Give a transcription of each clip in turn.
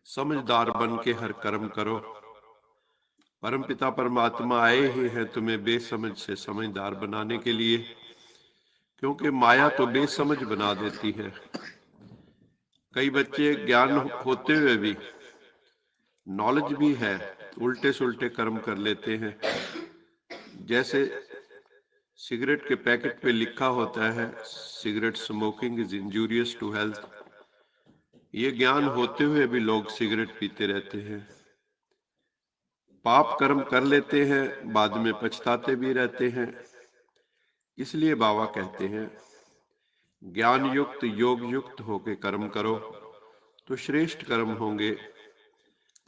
समझदार बन के हर कर्म करो। परमपिता परमात्मा आए ही हैं तुम्हें बेसमझ से समझदार बनाने के लिए, क्योंकि माया तो बेसमझ बना देती है। कई बच्चे ज्ञान होते हुए भी, नॉलेज भी है, उल्टे सुल्टे कर्म कर लेते हैं। जैसे सिगरेट के पैकेट पे लिखा होता है, cigarette smoking is injurious to health. ये ज्ञान होते हुए भी लोग सिगरेट पीते रहते हैं, पाप कर्म कर लेते हैं, बाद में पछताते भी रहते हैं। इसलिए बाबा कहते हैं, ज्ञान युक्त योग युक्त होके कर्म करो तो श्रेष्ठ कर्म होंगे।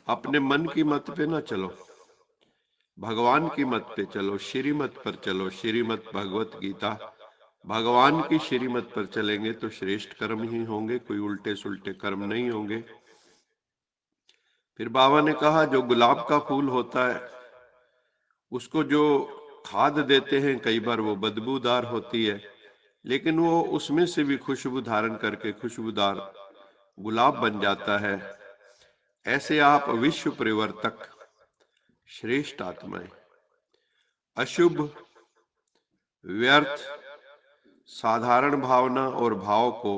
अपने मन की मत पे ना चलो, भगवान की मत पे चलो, श्रीमत पर चलो। श्रीमत भगवत गीता, भगवान की श्रीमत पर चलेंगे तो श्रेष्ठ कर्म ही होंगे, कोई उल्टे सुल्टे कर्म नहीं होंगे। फिर बाबा ने कहा, जो गुलाब का फूल होता है उसको जो खाद देते हैं कई बार वो बदबूदार होती है, लेकिन वो उसमें से भी खुशबू धारण करके खुशबूदार गुलाब बन जाता है। ऐसे आप विश्व परिवर्तक श्रेष्ठ आत्माएं, अशुभ, व्यर्थ, साधारण भावना और भाव को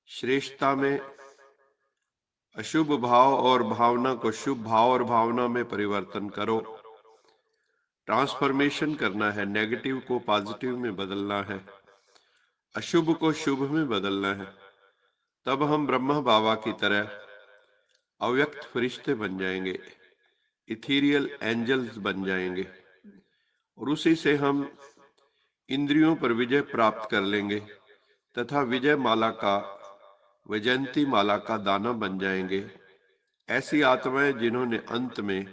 श्रेष्ठता में, अशुभ भाव और भावना को शुभ भाव और भावना में परिवर्तन करो। ट्रांसफॉर्मेशन करना है, नेगेटिव को पॉजिटिव में बदलना है, अशुभ को शुभ में बदलना है। तब हम ब्रह्मा बाबा की तरह अव्यक्त फरिश्ते बन जाएंगे, इथीरियल एंजल्स बन जाएंगे, और उसी से हम इंद्रियों पर विजय प्राप्त कर लेंगे तथा विजय माला का, वैजयंती माला का दाना बन जाएंगे। ऐसी आत्माएं जिन्होंने अंत में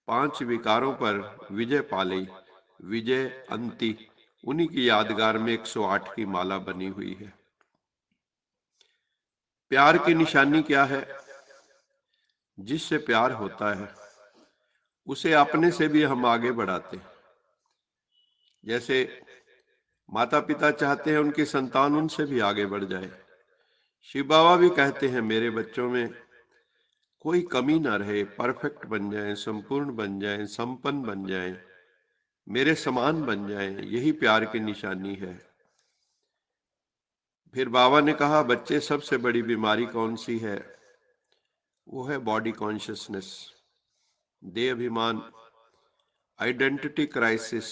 5 विकारों पर विजय पा ली, विजय अंती, उन्हीं की यादगार में 108 की माला बनी हुई है। प्यार की निशानी क्या है? जिससे प्यार होता है उसे अपने से भी हम आगे बढ़ाते हैं। जैसे माता पिता चाहते हैं उनकी संतान उनसे भी आगे बढ़ जाए। शिव बाबा भी कहते हैं, मेरे बच्चों में कोई कमी ना रहे, परफेक्ट बन जाएं, संपूर्ण बन जाएं, संपन्न बन जाएं, मेरे समान बन जाएं। यही प्यार की निशानी है। फिर बाबा ने कहा, बच्चे सबसे बड़ी बीमारी कौन सी है? वो है बॉडी कॉन्शियसनेस, देह अभिमान, आइडेंटिटी क्राइसिस।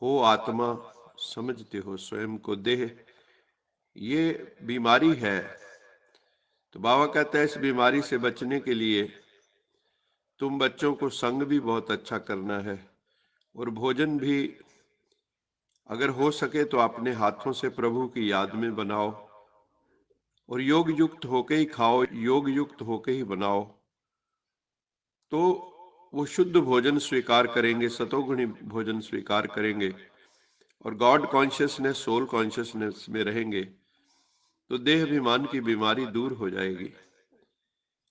हो आत्मा, समझते हो स्वयं को देह, ये बीमारी है। तो बाबा कहता है, इस बीमारी से बचने के लिए तुम बच्चों को संग भी बहुत अच्छा करना है, और भोजन भी अगर हो सके तो अपने हाथों से प्रभु की याद में बनाओ, और योग युक्त होके ही खाओ, योग युक्त होके ही बनाओ, तो वो शुद्ध भोजन स्वीकार करेंगे, सतोगुणी भोजन स्वीकार करेंगे और गॉड कॉन्शियसनेस, सोल कॉन्शियसनेस में रहेंगे, तो देह अभिमान की बीमारी दूर हो जाएगी।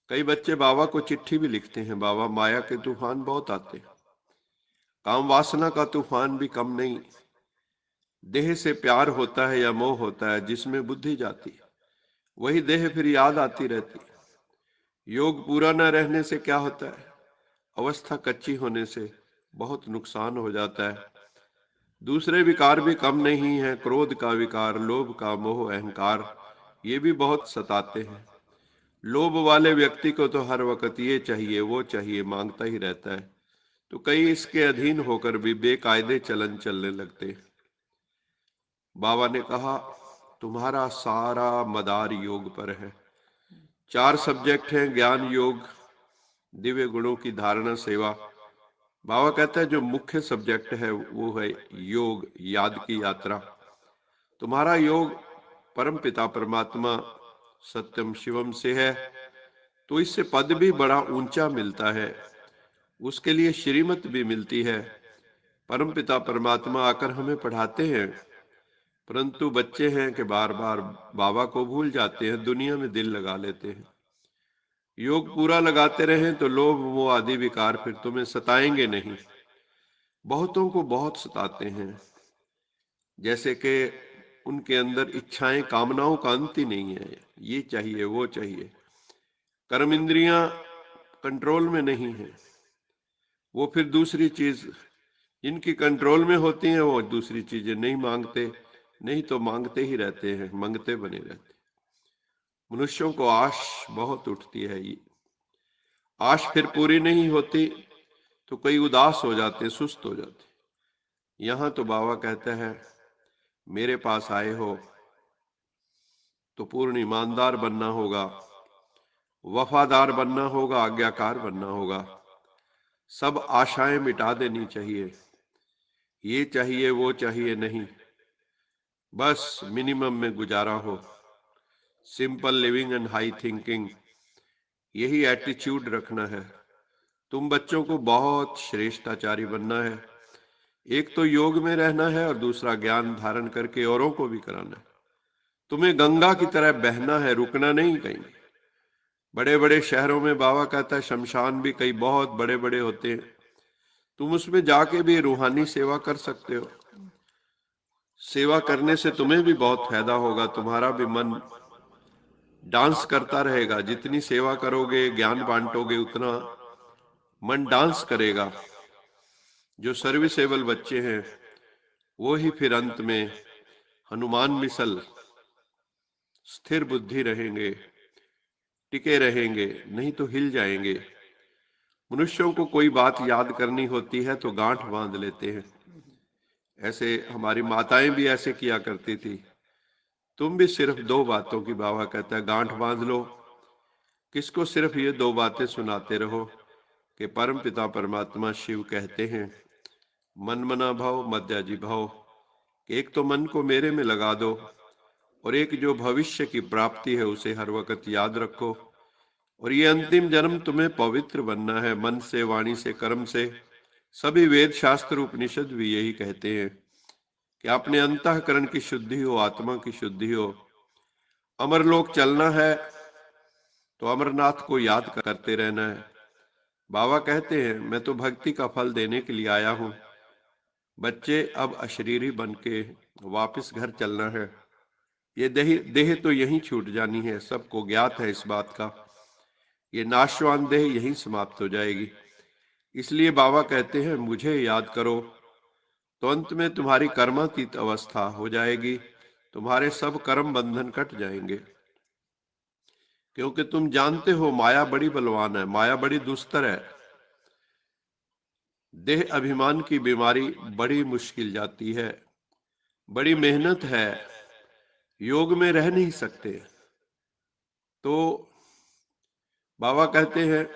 कई बच्चे बाबा को चिट्ठी भी लिखते हैं, बाबा माया के तूफान बहुत आते हैं, काम वासना का तूफान भी कम नहीं। देह से प्यार होता है या मोह होता है, जिसमें बुद्धि जाती है वही देह फिर याद आती रहती है। योग पूरा न रहने से क्या होता है? अवस्था कच्ची होने से बहुत नुकसान हो जाता है। दूसरे विकार भी कम नहीं है, क्रोध का विकार, लोभ का, मोह, अहंकार, ये भी बहुत सताते हैं। लोभ वाले व्यक्ति को तो हर वक्त ये चाहिए वो चाहिए मांगता ही रहता है, तो कई इसके अधीन होकर भी बेकायदे चलन चलने लगते हैं। बाबा ने कहा, तुम्हारा सारा मदार योग पर है। 4 सब्जेक्ट हैं, ज्ञान योग, दिव्य गुणों की धारणा, सेवा। बाबा कहता है, जो मुख्य सब्जेक्ट है वो है योग, याद की यात्रा। तुम्हारा योग परम पिता परमात्मा सत्यम शिवम से है, तो इससे पद भी बड़ा ऊंचा मिलता है, उसके लिए श्रीमत भी मिलती है। परम पिता परमात्मा आकर हमें पढ़ाते हैं, परंतु बच्चे हैं कि बार बार बाबा को भूल जाते हैं, दुनिया में दिल लगा लेते हैं। योग पूरा लगाते रहें तो लोभ मोह आदि विकार फिर तुम्हें सताएंगे नहीं। बहुतों को बहुत सताते हैं, जैसे कि उनके अंदर इच्छाएं, कामनाओं का अंत ही नहीं है, ये चाहिए वो चाहिए। कर्म इंद्रियां कंट्रोल में नहीं है, वो फिर दूसरी चीज इनकी कंट्रोल में होती हैं, वो दूसरी चीजें नहीं मांगते, नहीं तो मांगते ही रहते हैं, मांगते बने रहते। मनुष्यों को आश बहुत उठती है, ये आश फिर पूरी नहीं होती तो कई उदास हो जाते, सुस्त हो जाते। यहां तो बाबा कहता है मेरे पास आए हो तो पूर्ण ईमानदार बनना होगा, वफादार बनना होगा, आज्ञाकार बनना होगा, सब आशाएं मिटा देनी चाहिए, ये चाहिए वो चाहिए नहीं, बस मिनिमम में गुजारा हो, simple living and high thinking, यही एटीट्यूड रखना है। तुम बच्चों को बहुत श्रेष्ठाचारी बनना है, एक तो योग में रहना है और दूसरा ज्ञान धारण करके औरों को भी कराना है। तुम्हें गंगा की तरह बहना है, रुकना नहीं कहीं। बड़े बड़े शहरों में बाबा कहता है शमशान भी कई बहुत बड़े बड़े होते हैं, तुम उसमें जाके भी रूहानी सेवा कर सकते हो। सेवा करने से तुम्हें भी बहुत फायदा होगा, तुम्हारा भी मन डांस करता रहेगा। जितनी सेवा करोगे, ज्ञान बांटोगे, उतना मन डांस करेगा। जो सर्विसेबल बच्चे हैं वो ही फिर अंत में हनुमान मिसल स्थिर बुद्धि रहेंगे, टिके रहेंगे, नहीं तो हिल जाएंगे। मनुष्यों को कोई बात याद करनी होती है तो गांठ बांध लेते हैं। ऐसे हमारी माताएं भी ऐसे किया करती थी। तुम भी सिर्फ दो बातों की बाबा कहता है गांठ बांध लो। किसको सिर्फ ये दो बातें सुनाते रहो कि परम पिता परमात्मा शिव कहते हैं मन मना भाव मध्याजी भाव। एक तो मन को मेरे में लगा दो और एक जो भविष्य की प्राप्ति है उसे हर वक्त याद रखो। और ये अंतिम जन्म तुम्हें पवित्र बनना है, मन से, वाणी से, कर्म से। सभी वेद शास्त्र उपनिषद भी यही कहते हैं कि अपने अंतःकरण की शुद्धि हो, आत्मा की शुद्धि हो। अमरलोक चलना है तो अमरनाथ को याद करते रहना है। बाबा कहते हैं मैं तो भक्ति का फल देने के लिए आया हूं। बच्चे अब अशरीरी बन के वापिस घर चलना है। ये देह तो यहीं छूट जानी है, सबको ज्ञात है इस बात का। ये नाशवान देह यहीं समाप्त हो जाएगी। इसलिए बाबा कहते हैं मुझे याद करो तो अंत में तुम्हारी कर्मातीत अवस्था हो जाएगी, तुम्हारे सब कर्म बंधन कट जाएंगे। क्योंकि तुम जानते हो माया बड़ी बलवान है, माया बड़ी दुस्तर है। देह अभिमान की बीमारी बड़ी मुश्किल जाती है, बड़ी मेहनत है, योग में रह नहीं सकते। तो बाबा कहते हैं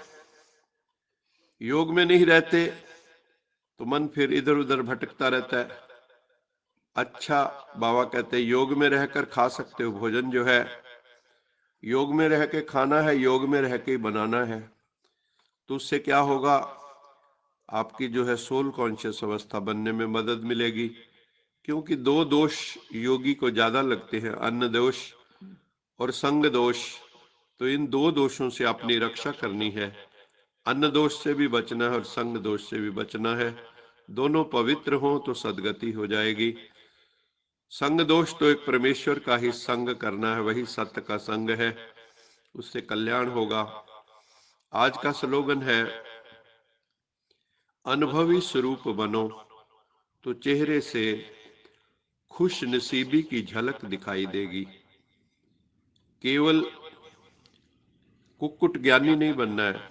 योग में नहीं रहते तो मन फिर इधर उधर भटकता रहता है। अच्छा, बाबा कहते हैं योग में रहकर खा सकते हो, भोजन जो है योग में रह के खाना है, योग में रह के बनाना है। तो उससे क्या होगा, आपकी जो है सोल कॉन्शियस अवस्था बनने में मदद मिलेगी। क्योंकि दो दोष योगी को ज्यादा लगते हैं, अन्न दोष और संग दोष। तो इन दो दोषों से अपनी रक्षा करनी है। अन्न दोष से भी बचना है और संग दोष से भी बचना है। दोनों पवित्र हों तो सदगति हो जाएगी। संग दोष तो एक परमेश्वर का ही संग करना है, वही सत्य का संग है, उससे कल्याण होगा। आज का स्लोगन है अनुभवी स्वरूप बनो तो चेहरे से खुश नसीबी की झलक दिखाई देगी। केवल कुक्कुट ज्ञानी नहीं बनना है,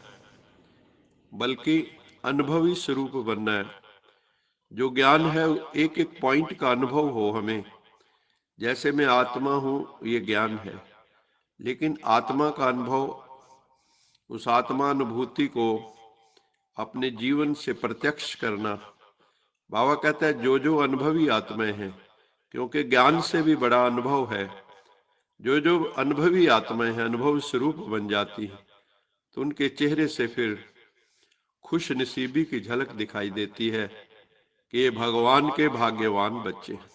बल्कि अनुभवी स्वरूप बनना है। जो ज्ञान है एक एक पॉइंट का अनुभव हो हमें। जैसे मैं आत्मा हूं, ये ज्ञान है, लेकिन आत्मा का अनुभव, उस आत्मानुभूति को अपने जीवन से प्रत्यक्ष करना। बाबा कहता है जो जो अनुभवी आत्माएं हैं, क्योंकि ज्ञान से भी बड़ा अनुभव है, जो जो अनुभवी आत्माएं हैं, अनुभव स्वरूप बन जाती है, तो उनके चेहरे से फिर खुश नसीबी की झलक दिखाई देती है कि ये भगवान के भाग्यवान बच्चे हैं।